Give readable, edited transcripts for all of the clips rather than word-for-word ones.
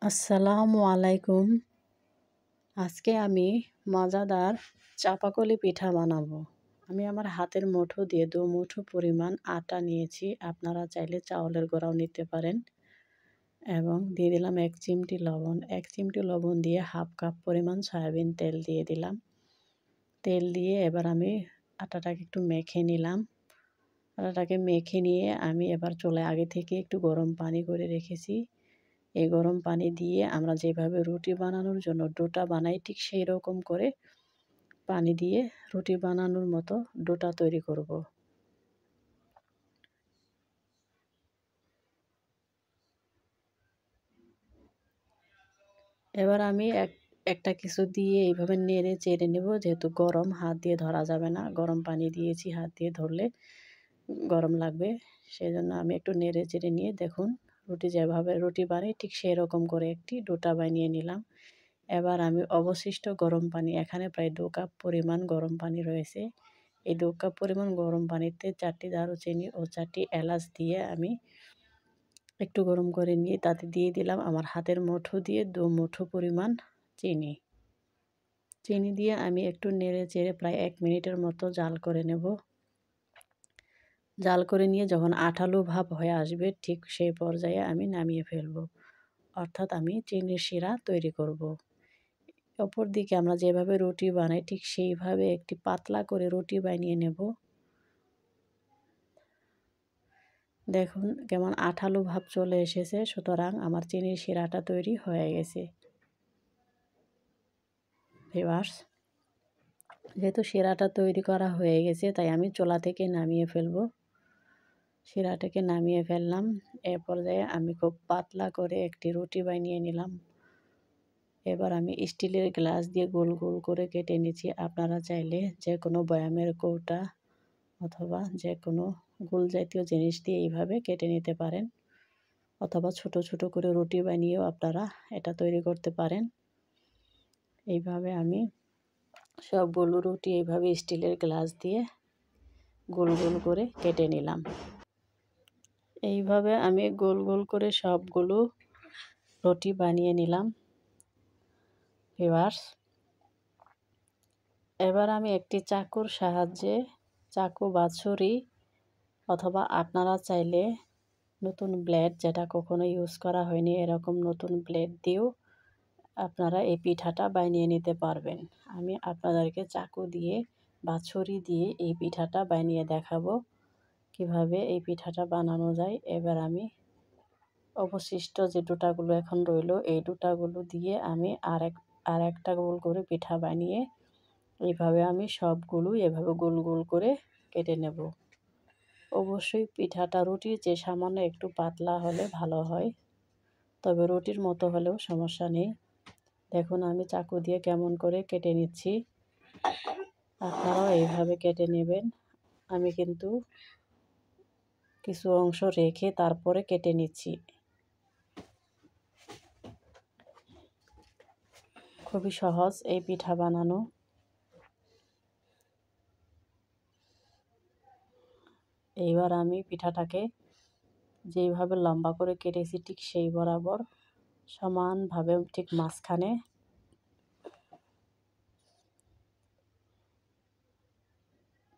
আসসালামু আলাইকুম। আজকে আমি মজাদার চাপাকলি পিঠা বানাবো। আমি আমার হাতের মুঠো দিয়ে ২ মুঠো পরিমাণ আটা নিয়েছি। আপনারা চাইলে চাউলের গুঁড়াও নিতে পারেন। এবং দিয়ে দিলাম ১ চিমটি লবণ। ১ চিমটি লবণ দিয়ে 1/2 কাপ পরিমাণ সয়াবিন তেল দিয়ে দিলাম। তেল দিয়ে এবার আমি আটাটাকে একটু মেখে নিলাম। আটাটাকে মেখে নিয়ে আমি এবার চুলায় আগে থেকে একটু গরম পানি করে রেখেছি। এই গরম পানি দিয়ে আমরা যেভাবে রুটি বানানোর জন্য ডোটা বানাই ঠিক সেই রকম করে পানি দিয়ে রুটি বানানোর মতো ডোটা তৈরি করব। এবার আমি একটা কিছু দিয়ে এইভাবে নেড়ে চেড়ে নেব, যেহেতু গরম হাত দিয়ে ধরা যাবে না। গরম পানি দিয়েছি, হাত দিয়ে ধরলে গরম লাগবে। সেজন্য আমি একটু নেড়ে চেড়ে নিয়ে দেখুন যেভাবে রুটি বানাই ঠিক সেই রকম করে একটি ডোটা বানিয়ে নিলাম। এবার আমি অবশিষ্ট গরম পানি, এখানে প্রায় ২ কাপ পরিমাণ গরম পানি রয়েছে। এই ২ কাপ পরিমাণ গরম পানিতে ৪টি দারুচিনি ও ৪টি এলাচ দিয়ে আমি একটু গরম করে নিয়ে তাতে দিয়ে দিলাম আমার হাতের মুঠো দিয়ে ২ মুঠো পরিমাণ চিনি। চিনি দিয়ে আমি একটু নেড়ে চেড়ে প্রায় ১ মিনিটের মতো জাল করে নেব। জাল করে নিয়ে যখন আঠালো ভাব হয়ে আসবে ঠিক সেই পর্যায়ে আমি নামিয়ে ফেলব। অর্থাৎ আমি চিনির শিরা তৈরি করব। অপর দিকে আমরা যেভাবে রুটি বানাই ঠিক সেইভাবে একটি পাতলা করে রুটি বানিয়ে নেব। দেখুন কেমন আঠালো ভাব চলে এসেছে, সুতরাং আমার চিনির শিরাটা তৈরি হয়ে গেছে। ভিউয়ার্স, যেহেতু শিরাটা তৈরি করা হয়ে গেছে তাই আমি চুলা থেকে নামিয়ে ফেলব। শিরাটাকে নামিয়ে ফেললাম। এ পর্যায়ে আমি খুব পাতলা করে একটি রুটি বানিয়ে নিলাম। এবার আমি স্টিলের গ্লাস দিয়ে গোল গোল করে কেটে নিচ্ছি। আপনারা চাইলে যে কোনো বয়ামের কৌটা অথবা যে কোনো গোল জাতীয় জিনিস দিয়ে এইভাবে কেটে নিতে পারেন, অথবা ছোট ছোট করে রুটি বানিয়েও আপনারা এটা তৈরি করতে পারেন। এইভাবে আমি সবগুলো রুটি এইভাবে স্টিলের গ্লাস দিয়ে গোল গোল করে কেটে নিলাম। এইভাবে আমি গোল গোল করে সবগুলো রুটি বানিয়ে নিলাম। ভিউয়ার্স, এবার আমি একটি চাকুর সাহায্যে, চাকু বা ছুরি অথবা আপনারা চাইলে নতুন ব্লেড, যেটা কখনো ইউজ করা হয়নি এরকম নতুন ব্লেড দিয়েও আপনারা এই পিঠাটা বানিয়ে নিতে পারবেন। আমি আপনাদেরকে চাকু দিয়ে বা ছুরি দিয়ে এই পিঠাটা বানিয়ে দেখাবো কিভাবে এই পিঠাটা বানানো যায়। এবার আমি অবশিষ্ট যে ডোটাগুলো এখন রইল এই ডোটাগুলো দিয়ে আমি আর একটা গোল করে পিঠা বানিয়ে এইভাবে আমি সবগুলো এভাবে গোল গোল করে কেটে নেব। অবশ্যই পিঠাটা রুটির চেয়ে সামান্য একটু পাতলা হলে ভালো হয়, তবে রুটির মতো হলেও সমস্যা নেই। দেখুন আমি চাকু দিয়ে কেমন করে কেটে নিচ্ছি, আপনারাও এইভাবে কেটে নেবেন। আমি কিন্তু কিছু অংশ রেখে তারপরে কেটে নিচ্ছি। খুবই সহজ এই পিঠা বানানো। এইবার আমি পিঠাটাকে যেইভাবে লম্বা করে কেটেছি ঠিক সেই বরাবর সমানভাবে ঠিক মাঝখানে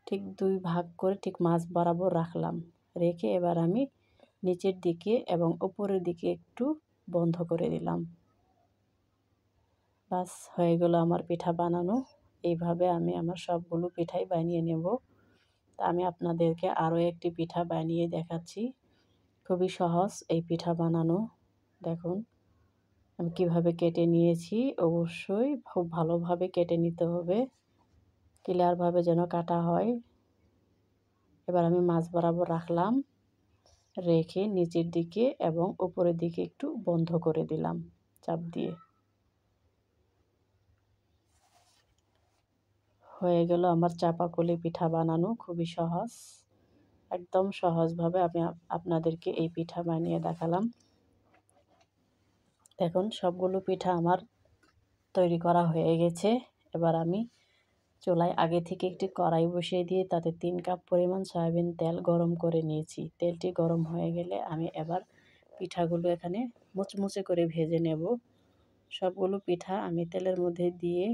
ঠিক 2 ভাগ করে ঠিক মাঝ বরাবর রাখলাম। রেখে এবার আমি নিচের দিকে এবং উপরের দিকে একটু বন্ধ করে দিলাম। বাস হয়ে গেল আমার পিঠা বানানো। এইভাবে আমি আমার সবগুলো পিঠাই বানিয়ে নেব। তা আমি আপনাদেরকে আরও একটি পিঠা বানিয়ে দেখাচ্ছি। খুবই সহজ এই পিঠা বানানো। দেখুন আমি কীভাবে কেটে নিয়েছি। অবশ্যই খুব ভালোভাবে কেটে নিতে হবে, ক্লিয়ারভাবে যেন কাটা হয়। এবার আমি মাঝ বরাবর রাখলাম, রেখে নিচের দিকে এবং উপরের দিকে একটু বন্ধ করে দিলাম চাপ দিয়ে। হয়ে গেল আমার চাপাকলি পিঠা বানানো। খুবই সহজ, একদম সহজভাবে আমি আপনাদেরকে এই পিঠা বানিয়ে দেখালাম। দেখুন সবগুলো পিঠা আমার তৈরি করা হয়ে গেছে। এবার আমি চুলায় আগে থেকে একটি কড়াই বসিয়ে দিয়ে তাতে 3 কাপ পরিমাণ সয়াবিন তেল গরম করে নিয়েছি। তেলটি গরম হয়ে গেলে আমি এবার পিঠাগুলো এখানে মুচমুচে করে ভেজে নেব। সবগুলো পিঠা আমি তেলের মধ্যে দিয়ে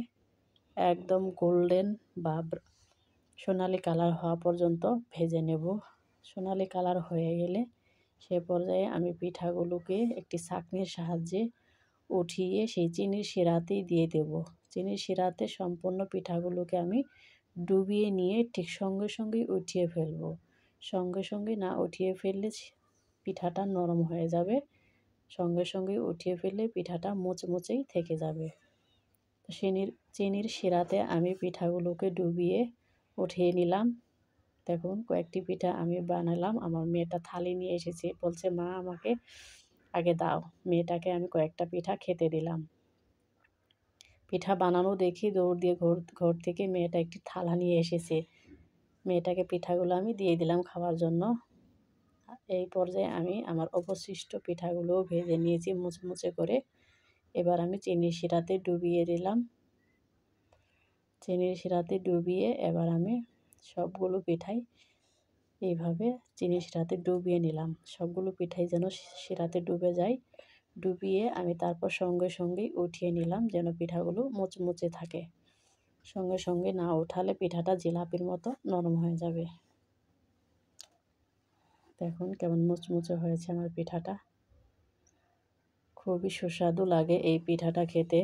একদম গোল্ডেন বা সোনালি কালার হওয়া পর্যন্ত ভেজে নেব। সোনালি কালার হয়ে গেলে সে পর্যায়ে আমি পিঠাগুলোকে একটি ছাঁকনির সাহায্যে উঠিয়ে সেই চিনির শিরাতেই দিয়ে দেব। চিনির শিরাতে সম্পূর্ণ পিঠাগুলোকে আমি ডুবিয়ে নিয়ে ঠিক সঙ্গে সঙ্গেই উঠিয়ে ফেলব। সঙ্গে সঙ্গে না উঠিয়ে ফেললে পিঠাটা নরম হয়ে যাবে। সঙ্গে সঙ্গে উঠিয়ে ফেললে পিঠাটা মুচমুচেই থেকে যাবে। চিনির শিরাতে আমি পিঠাগুলোকে ডুবিয়ে উঠিয়ে নিলাম। দেখুন কয়েকটি পিঠা আমি বানালাম। আমার মেয়েটা থালি নিয়ে এসেছে, বলছে মা আমাকে আগে দাও। মেয়েটাকে আমি কয়েকটা পিঠা খেতে দিলাম। পিঠা বানানো দেখি দৌড় দিয়ে ঘর থেকে মেয়েটা একটি থালা নিয়ে এসেছে। মেয়েটাকে পিঠাগুলো আমি দিয়ে দিলাম খাওয়ার জন্য। এই পর্যায়ে আমি আমার অবশিষ্ট পিঠাগুলোও ভেজে নিয়েছি মুচমুচে করে। এবার আমি চিনির শিরাতে ডুবিয়ে দিলাম। চিনির শিরাতে ডুবিয়ে এবার আমি সবগুলো পিঠাই এইভাবে চিনির শিরাতে ডুবিয়ে নিলাম। সবগুলো পিঠাই যেন শিরাতে ডুবে যায়। ডুবিয়ে আমি তারপর সঙ্গে সঙ্গেই উঠিয়ে নিলাম যেন পিঠাগুলো মুচমুচে থাকে। সঙ্গে সঙ্গে না উঠালে পিঠাটা জিলাপির মতো নরম হয়ে যাবে। দেখুন কেমন মুচমুচে হয়েছে আমার পিঠাটা। খুবই সুস্বাদু লাগে এই পিঠাটা খেতে।